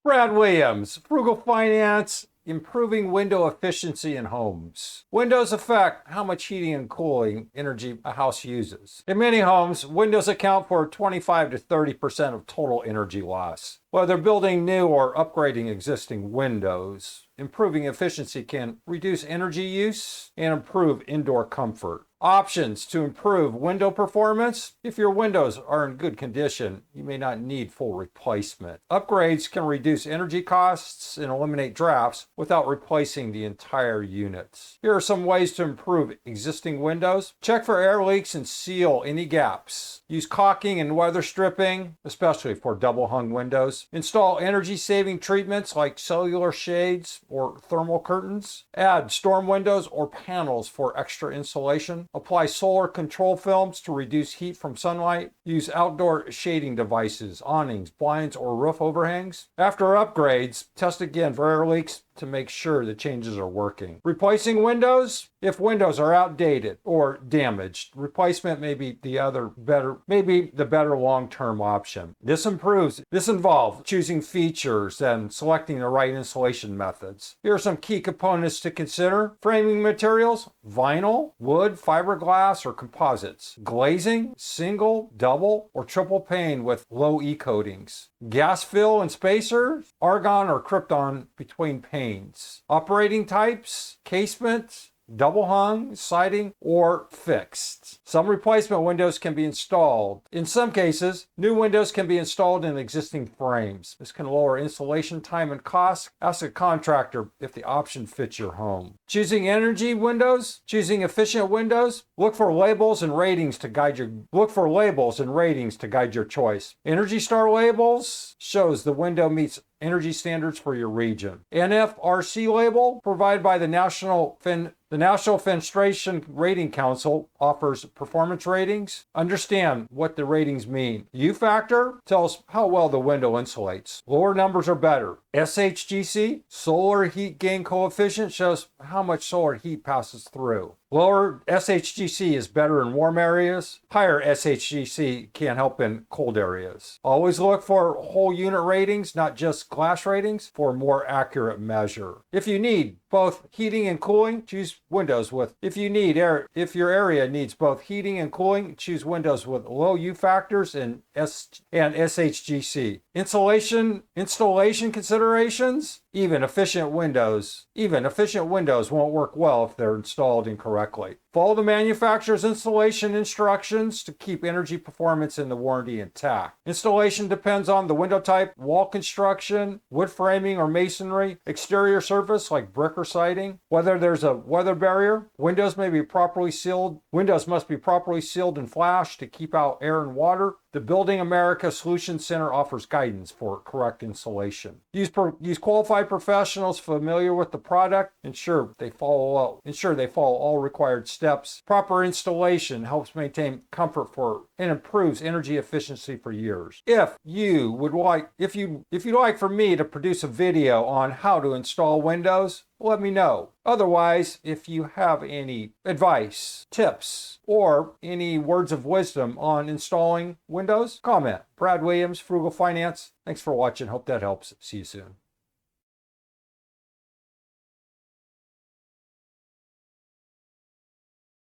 Brad Williams, Frugal Finance, improving window efficiency in homes. Windows affect how much heating and cooling energy a house uses. In many homes, windows account for 25 to 30% of total energy loss. Whether building new or upgrading existing windows, improving efficiency can reduce energy use and improve indoor comfort. Options to improve window performance. If your windows are in good condition, you may not need full replacement. Upgrades can reduce energy costs and eliminate drafts without replacing the entire units. Here are some ways to improve existing windows. Check for air leaks and seal any gaps. Use caulking and weather stripping, especially for double hung windows. Install energy saving treatments like cellular shades or thermal curtains. Add storm windows or panels for extra insulation. Apply solar control films to reduce heat from sunlight. Use outdoor shading devices, awnings, blinds, or roof overhangs. After upgrades, test again for air leaks to make sure the changes are working. Replacing windows. If windows are outdated or damaged, replacement may be the better long-term option. This involves choosing features and selecting the right insulation methods. Here are some key components to consider. Framing materials: vinyl, wood, fiberglass, or composites. Glazing: single, double, or triple pane with low E coatings. Gas fill and spacers: argon or krypton between panes. Operating types: casement, double hung, siding, or fixed. Some replacement windows can be installed. In some cases, new windows can be installed in existing frames. This can lower installation time and cost. Ask a contractor if the option fits your home. Choosing efficient windows. Look for labels and ratings to guide your choice. ENERGY STAR labels shows the window meets energy standards for your region. NFRC label provided by the National Fenestration Rating Council offers performance ratings. Understand what the ratings mean. U factor tells how well the window insulates. Lower numbers are better. SHGC, solar heat gain coefficient, shows how much solar heat passes through. Lower SHGC is better in warm areas. Higher SHGC can help in cold areas. Always look for whole unit ratings, not just glass ratings, for a more accurate measure. If you need both heating and cooling, choose windows with. If your area needs both heating and cooling, choose windows with low U factors and SHGC. Installation considerations. Even efficient windows won't work well if they're installed incorrectly. Follow the manufacturer's installation instructions to keep energy performance in the warranty intact. Installation depends on the window type, wall construction, wood framing or masonry, exterior surface like brick or siding, whether there's a weather barrier. Windows must be properly sealed and flashed to keep out air and water. The Building America Solutions Center offers guidance for correct installation. Use qualified professionals familiar with the product. Ensure they follow all required steps. Proper installation helps maintain comfort and improves energy efficiency for years. If you'd like for me to produce a video on how to install windows, let me know. Otherwise, if you have any advice, tips, or any words of wisdom on installing windows, comment. Brad Williams, Frugal Finance. Thanks for watching. Hope that helps. See you soon.